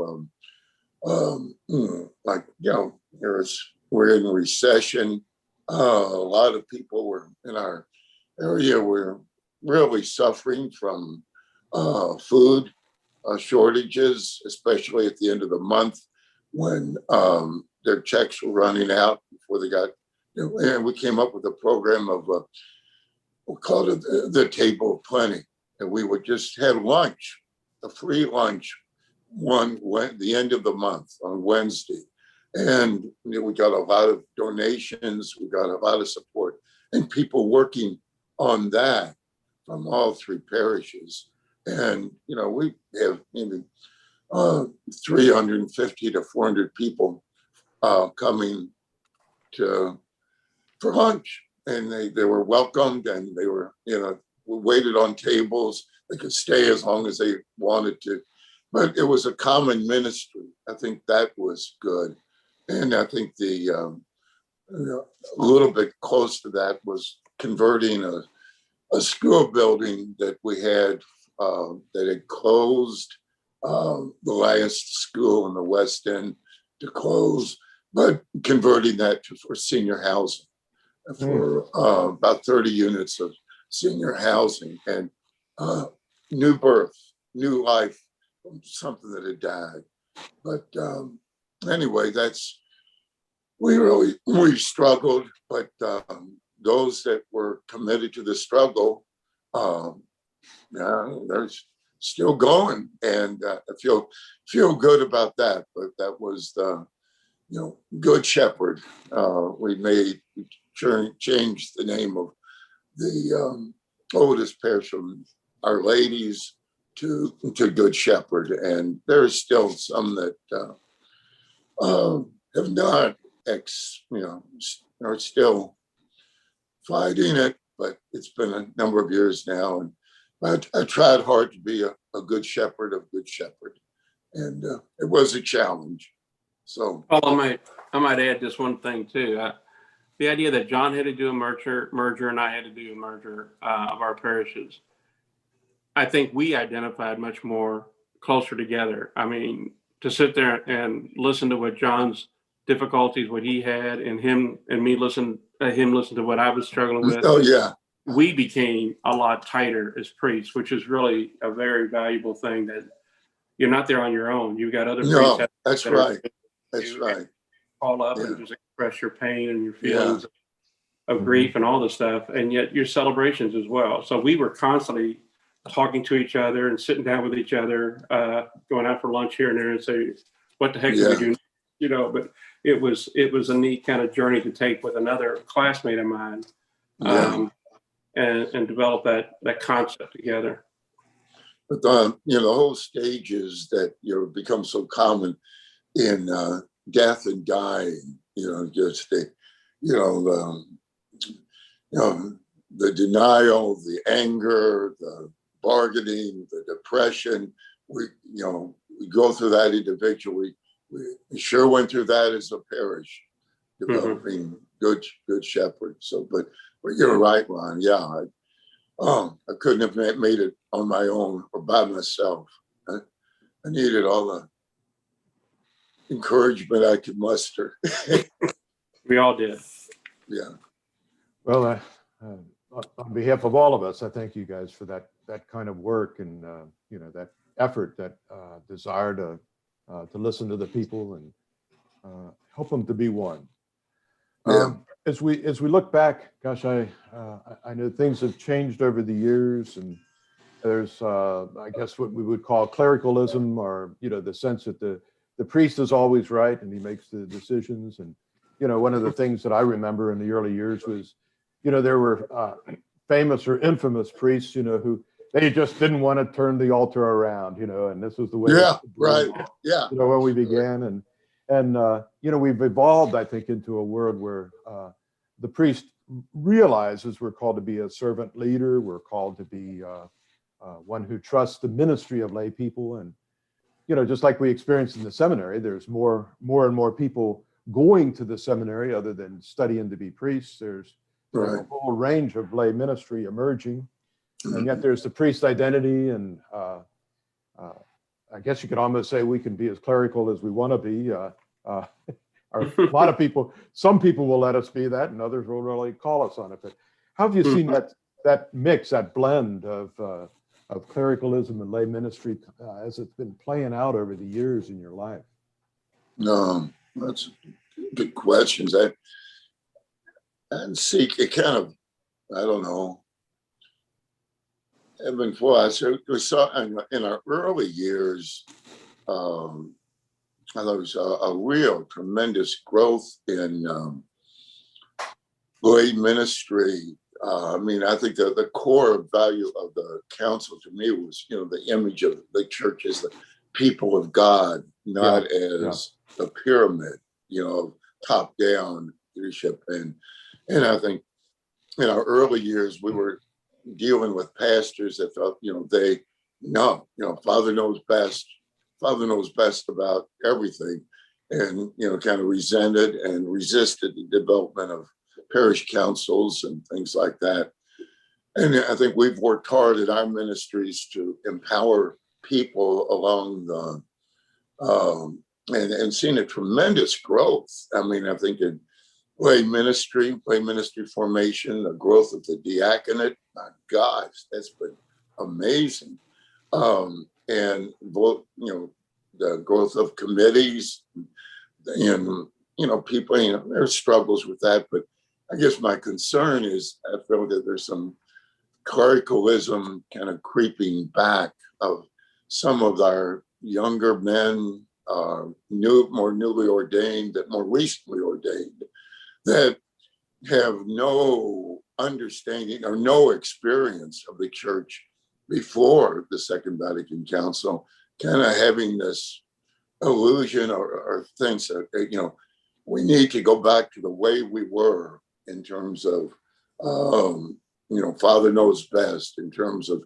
we're in recession. A lot of people were in our area were really suffering from food shortages, especially at the end of the month when their checks were running out before they got, and we came up with a program of, we called it the Table of Plenty. And we would just have lunch, a free lunch, the end of the month on Wednesday. And we got a lot of donations, we got a lot of support, and people working on that from all three parishes. And, we have maybe 350 to 400 people coming for lunch, and they were welcomed, and they were, we waited on tables. They could stay as long as they wanted to, but it was a common ministry. I think that was good. And I think a little bit close to that was converting a school building that we had that had closed, the last school in the West End to close, but converting that for senior housing for about 30 units of senior housing, and new birth, new life from something that had died. But anyway, we struggled, but those that were committed to the struggle, they're still going, and I feel good about that. But that was the Good Shepherd. We changed the name of the oldest parish from Our Ladies to Good Shepherd, and there's still some that have not, are still fighting it, but it's been a number of years now, and I tried hard to be a good shepherd of Good Shepherd, and it was a challenge. So, Well, I might add just one thing too. The idea that John had to do a merger, and I had to do a merger of our parishes. I think we identified much more closer together. I mean, to sit there and listen to what John's difficulties, what he had, and him and me listen to what I was struggling with. oh yeah, We became a lot tighter as priests, which is really a very valuable thing, that you're not there on your own. You've got other priests. no, that's right. That's right. Call up Yeah. and just express your pain and your Yeah. feelings of grief and all the stuff, and yet your celebrations as well. So we were constantly talking to each other and sitting down with each other, going out for lunch here and there, and say, "What the heck do we do?" You know. But it was a neat kind of journey to take with another classmate of mine, and develop that concept together. But the whole stages that become so common in death and dying, just the denial, the anger, the bargaining, the depression. We go through that individually. We sure went through that as a parish, developing good shepherds. So, but you're right, Ron. Yeah, I couldn't have made it on my own or by myself. I needed all the encouragement I could muster. We all did. Yeah. Well, on behalf of all of us, I thank you guys for that kind of work and that effort, that desire to listen to the people and help them to be one. Yeah. As we look back, gosh, I know things have changed over the years, and there's I guess what we would call clericalism, or the sense that the priest is always right and he makes the decisions. And one of the things that I remember in the early years was there were famous or infamous priests who they just didn't want to turn the altar around, and this was the way. Yeah, right. Yeah. When we began, and we've evolved, I think, into a world where the priest realizes we're called to be a servant leader. We're called to be one who trusts the ministry of lay people. And, just like we experienced in the seminary, there's more and more people going to the seminary other than studying to be priests. There's a whole range of lay ministry emerging. And yet there's the priest identity. And I guess you could almost say we can be as clerical as we want to be. A lot of people, some people will let us be that, and others will really call us on it. But how have you seen that mix, that blend of clericalism and lay ministry as it's been playing out over the years in your life? No, that's good questions. I seek it kind of, I don't know. Ebb and flow. So we saw in our early years, I thought it was a real tremendous growth in lay ministry. I think the core value of the council to me was, the image of the church as the people of God, not as the pyramid, top down leadership. And I think in our early years, we were dealing with pastors that felt, Father knows best. Father knows best about everything, and kind of resented and resisted the development of parish councils and things like that. And I think we've worked hard in our ministries to empower people along the and seen a tremendous growth. I think in lay ministry formation, the growth of the diaconate, my gosh, that's been amazing. And both, the growth of committees, and people, there's struggles with that. But I guess my concern is I feel that there's some clericalism kind of creeping back of some of our younger men, more newly ordained, that more recently ordained, that have no understanding or no experience of the church before the Second Vatican Council, kind of having this illusion or thinks that, we need to go back to the way we were in terms of, Father knows best in terms of,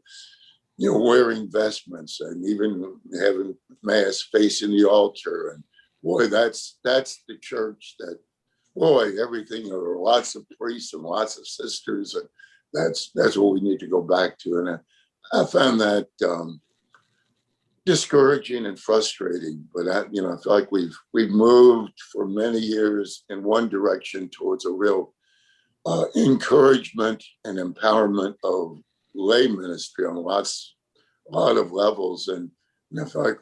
wearing vestments and even having mass facing the altar. And boy, that's the church that, boy, everything, there are lots of priests and lots of sisters. And that's what we need to go back to. And I found that discouraging and frustrating, but I feel like we've moved for many years in one direction towards a real encouragement and empowerment of lay ministry on a lot of levels. And I feel like,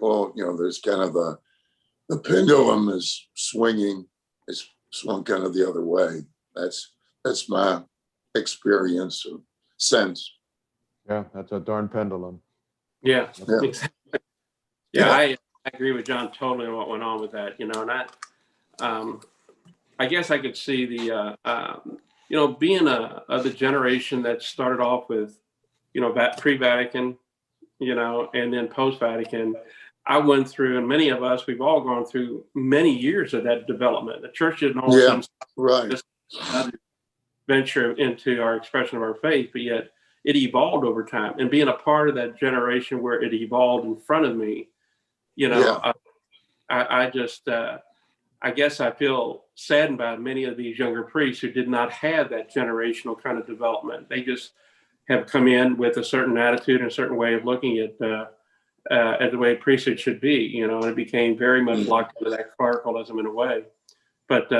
there's kind of the pendulum is swinging, it's swung kind of the other way. That's my experience or sense. Yeah, that's a darn pendulum. Yeah. Yeah. Exactly. Yeah, I agree with John totally on what went on with that, and I guess I could see the, being the generation that started off with, pre-Vatican, and then post-Vatican. I went through, and many of us, we've all gone through many years of that development. The church didn't all of a sudden Right. venture into our expression of our faith, but yet it evolved over time. And being a part of that generation where it evolved in front of me, I just, I guess I feel saddened by many of these younger priests who did not have that generational kind of development. They just have come in with a certain attitude and a certain way of looking at the way priesthood should be, and it became very much locked into that clericalism in a way. But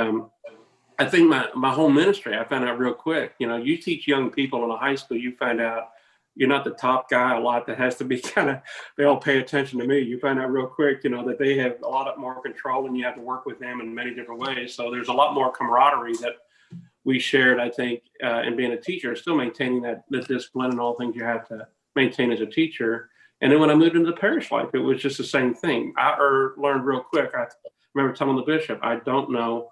I think my whole ministry, I found out real quick, you teach young people in a high school, you find out you're not the top guy a lot that has to be they all pay attention to me. You find out real quick, that they have a lot more control and you have to work with them in many different ways. So there's a lot more camaraderie that we shared, I think, in being a teacher, still maintaining that discipline and all things you have to maintain as a teacher. And then when I moved into the parish life, it was just the same thing. I learned real quick. I remember telling the bishop, I don't know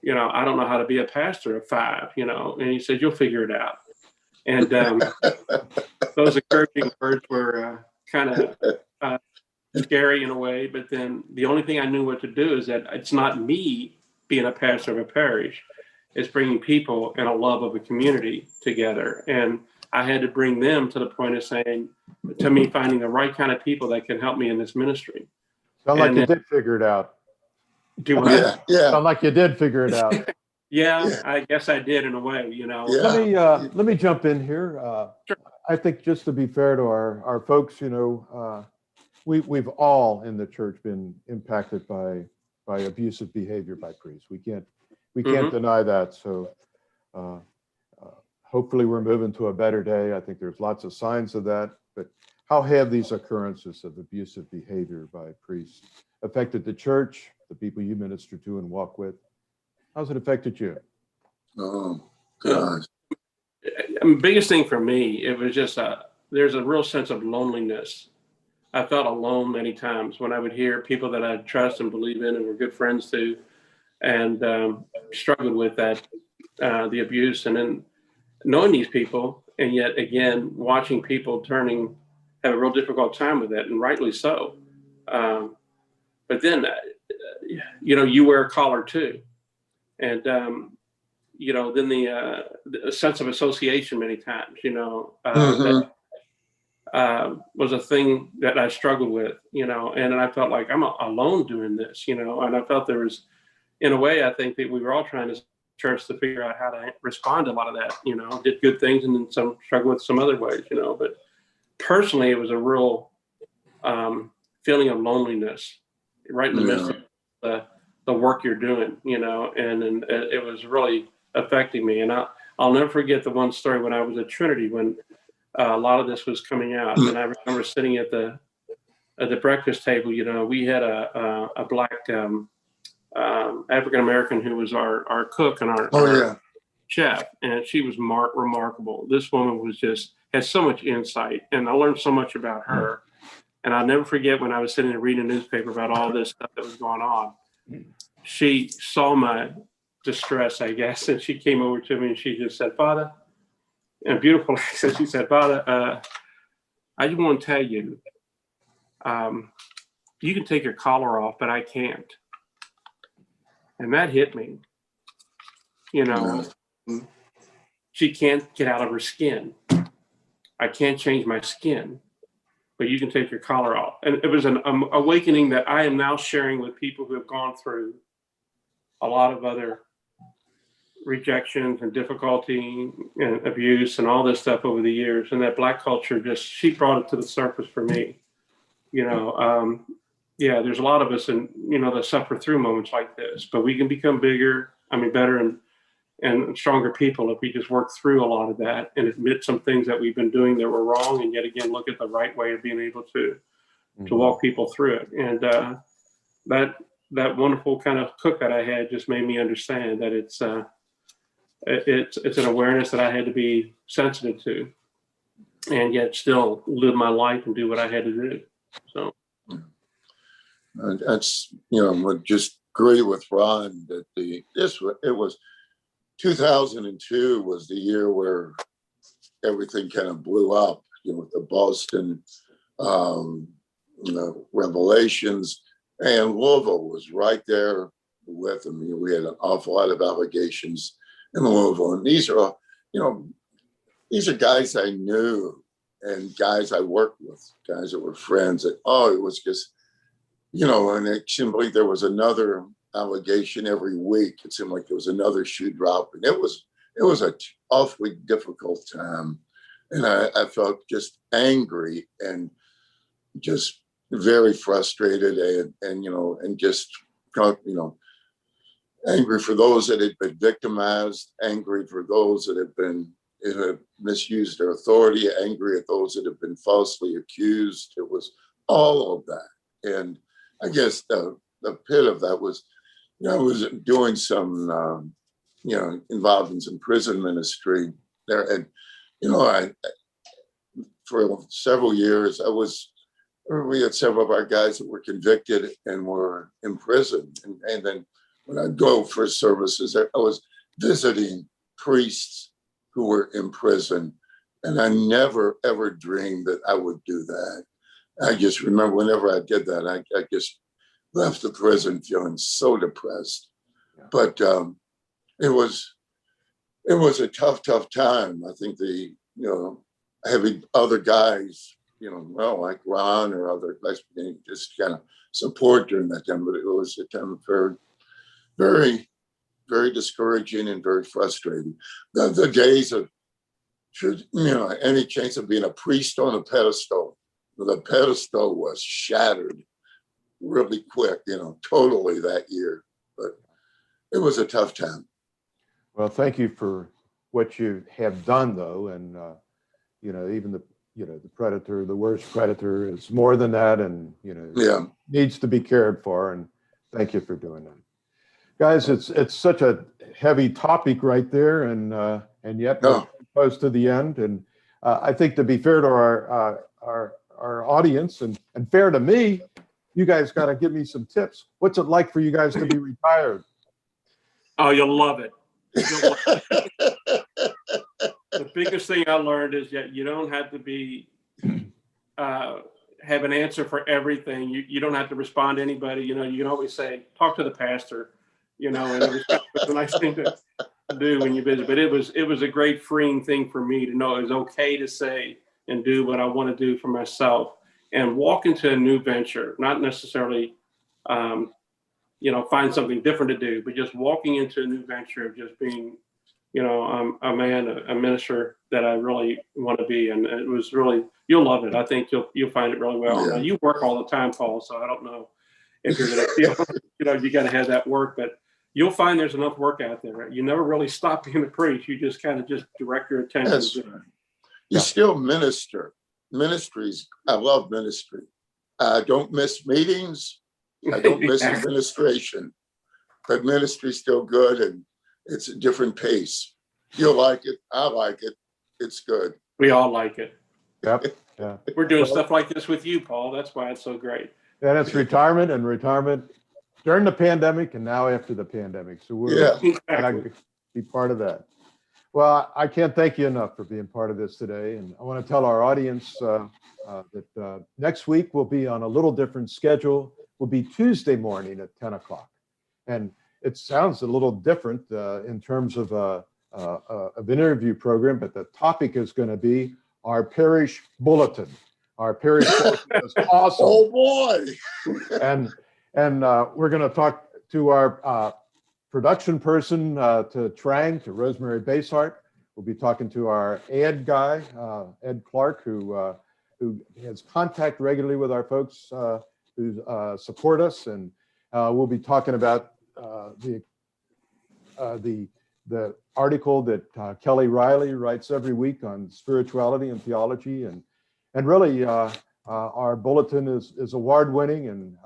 how to be a pastor of 5, and he said, you'll figure it out. And those encouraging words were kind of scary in a way, but then the only thing I knew what to do is that it's not me being a pastor of a parish, it's bringing people and a love of a community together. And I had to bring them to the point of saying, to me, finding the right kind of people that can help me in this ministry. Sound like you did figure it out. Do what? Yeah. Sound like you did figure it out. Yeah, I guess I did in a way, Yeah. Let me jump in here. Sure. I think just to be fair to our folks, we've all in the church been impacted by abusive behavior by priests. We can't deny that. So hopefully we're moving to a better day. I think there's lots of signs of that. But how have these occurrences of abusive behavior by priests affected the church, the people you minister to and walk with? How's it affected you? Oh, gosh. Biggest thing for me, it was just there's a real sense of loneliness. I felt alone many times when I would hear people that I trust and believe in and were good friends to, and struggled with that, the abuse, and then knowing these people, and yet again watching people have a real difficult time with it, and rightly so. But then, you wear a collar too. And, then the sense of association many times, that was a thing that I struggled with, and I felt like I'm alone doing this, and I felt there was, in a way, I think that we were all trying to church to figure out how to respond to a lot of that, did good things and then some struggled with some other ways, but personally, it was a real feeling of loneliness right in the midst of the work you're doing, and it was really affecting me. And I'll never forget the one story when I was at Trinity, when a lot of this was coming out. And I remember sitting at the breakfast table, we had a black African-American who was our cook and our chef. And she was remarkable. This woman has so much insight, and I learned so much about her. And I'll never forget when I was sitting and reading a newspaper about all this stuff that was going on. She saw my distress, I guess, and she came over to me and she just said, "Father," in a beautiful accent, she said, "Father, I just want to tell you, you can take your collar off, but I can't. And that hit me. You know, she can't get out of her skin. I can't change my skin, but you can take your collar off. And it was an awakening that I am now sharing with people who have gone through a lot of other rejections and difficulty and abuse and all this stuff over the years. And that Black culture she brought it to the surface for me. You know, yeah, there's a lot of us and, you know, that suffer through moments like this, but we can become better and stronger people if we just work through a lot of that and admit some things that we've been doing that were wrong, and yet again look at the right way of being able to walk people through it. And that wonderful kind of cook that I had just made me understand that it's an awareness that I had to be sensitive to, and yet still live my life and do what I had to do. So that's, you know, would just agree with Ron that it was 2002 was the year where everything kind of blew up, you know, with the Boston, you know, revelations, and Louisville was right there with them. You know, we had an awful lot of allegations in Louisville, and these are all, you know, these are guys I knew and guys I worked with, guys that were friends. That it was just, you know, and it seemed like there was another allegation every week. It seemed like there was another shoe drop, and it was a awfully difficult time, and I felt just angry and just very frustrated, and you know, and just, you know, angry for those that had been victimized, angry for those that had misused their authority, angry at those that have been falsely accused. It was all of that, and I guess the pit of that was, you know, I was doing some, you know, involved in some prison ministry there. And, you know, I for several years, we had several of our guys that were convicted and were in prison. And then when I'd go for services, I was visiting priests who were in prison. And I never, ever dreamed that I would do that. I just remember whenever I did that, I just left the prison feeling so depressed. Yeah. But it was a tough time. I think you know, having other guys, you know, well, like Ron or other guys, just kind of support during that time. But it was a time of very, very, very discouraging and very frustrating. The days of, you know, any chance of being a priest on a pedestal, the pedestal was shattered really quick, you know, totally that year. But it was a tough time. Well, thank you for what you have done, though. And, you know, even the predator, the worst predator is more than that. And, you know, needs to be cared for. And thank you for doing that. Guys, it's such a heavy topic right there. And yet we're close to the end. And I think, to be fair to our audience and fair to me, you guys got to give me some tips. What's it like for you guys to be retired? Oh, you'll love it. The biggest thing I learned is that you don't have to be have an answer for everything. You don't have to respond to anybody. You know, you can always say, talk to the pastor, you know, and it's a nice thing to do when you're busy. But it was a great freeing thing for me to know it was okay to say and do what I want to do for myself, and walk into a new venture, not necessarily, you know, find something different to do, but just walking into a new venture of just being, you know, a man, a minister that I really want to be. And it was really, you'll love it. I think you'll find it really well. Yeah. Now, you work all the time, Paul, so I don't know if you're going to feel, you know, you got to have that work, but you'll find there's enough work out there. Right? You never really stop being a priest. You just kind of just direct your attention. That's right. You still minister. Ministries, I love ministry. I don't miss meetings. I don't miss administration, but ministry's still good, and it's a different pace. You'll like it. I like it. It's good. We all like it. Yep. Yeah. We're doing stuff like this with you, Paul. That's why it's so great. And it's retirement during the pandemic and now after the pandemic. So we're going to be part of that. Well, I can't thank you enough for being part of this today. And I want to tell our audience, Next week will be on a little different schedule. Will be Tuesday morning at 10 o'clock. And it sounds a little different in terms of an interview program, but the topic is going to be our parish bulletin. Our parish bulletin is awesome. Oh, boy. And we're going to talk to our production person, to Rosemary Basehart. We'll be talking to our ad guy, Ed Clark, who has contact regularly with our folks who support us. And we'll be talking about the article that Kelly Riley writes every week on spirituality and theology. And really, our bulletin is award-winning, and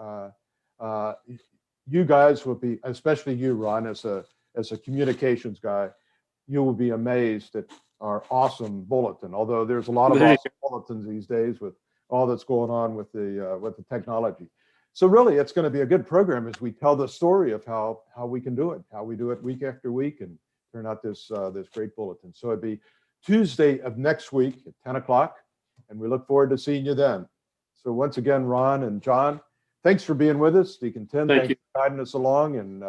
you guys will be, especially you, Ron, as a communications guy, you will be amazed at our awesome bulletin. Although there's a lot of awesome bulletins these days with all that's going on with the technology. So really, it's going to be a good program as we tell the story of how we can do it, how we do it week after week, and turn out this great bulletin. So it'd be Tuesday of next week at 10 o'clock, and we look forward to seeing you then. So once again, Ron and John, thanks for being with us. Deacon Tim, thanks for guiding us along, and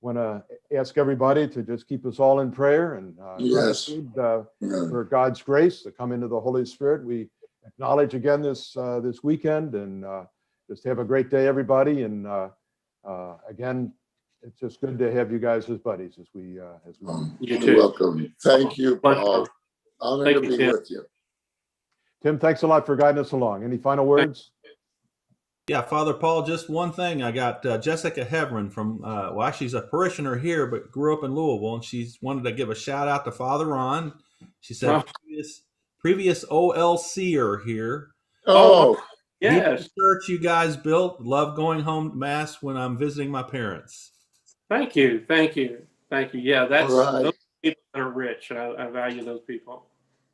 want to ask everybody to just keep us all in prayer and gratitude for God's grace to come into the Holy Spirit. We acknowledge again this weekend, and just have a great day, everybody. And again, it's just good to have you guys as buddies as we. You're welcome. Thank you, Paul. Honor to be with you. Tim, thanks a lot for guiding us along. Any final words? Yeah, Father Paul, just one thing. I got Jessica Heverin from, well, she's a parishioner here, but grew up in Louisville, and she's wanted to give a shout out to Father Ron. She said, previous OLCer here. Oh, yes. The church you guys built. Love going home to Mass when I'm visiting my parents. Thank you. Yeah, that's right. Those people that are rich. I value those people.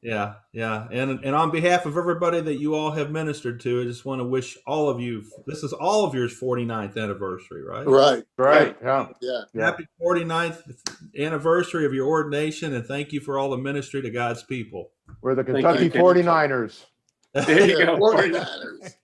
Yeah. And on behalf of everybody that you all have ministered to, I just want to wish all of you, this is all of your 49th anniversary, right? Right. Yeah. Happy 49th anniversary of your ordination, and thank you for all the ministry to God's people. We're the Kentucky 49ers. There you go. 49ers.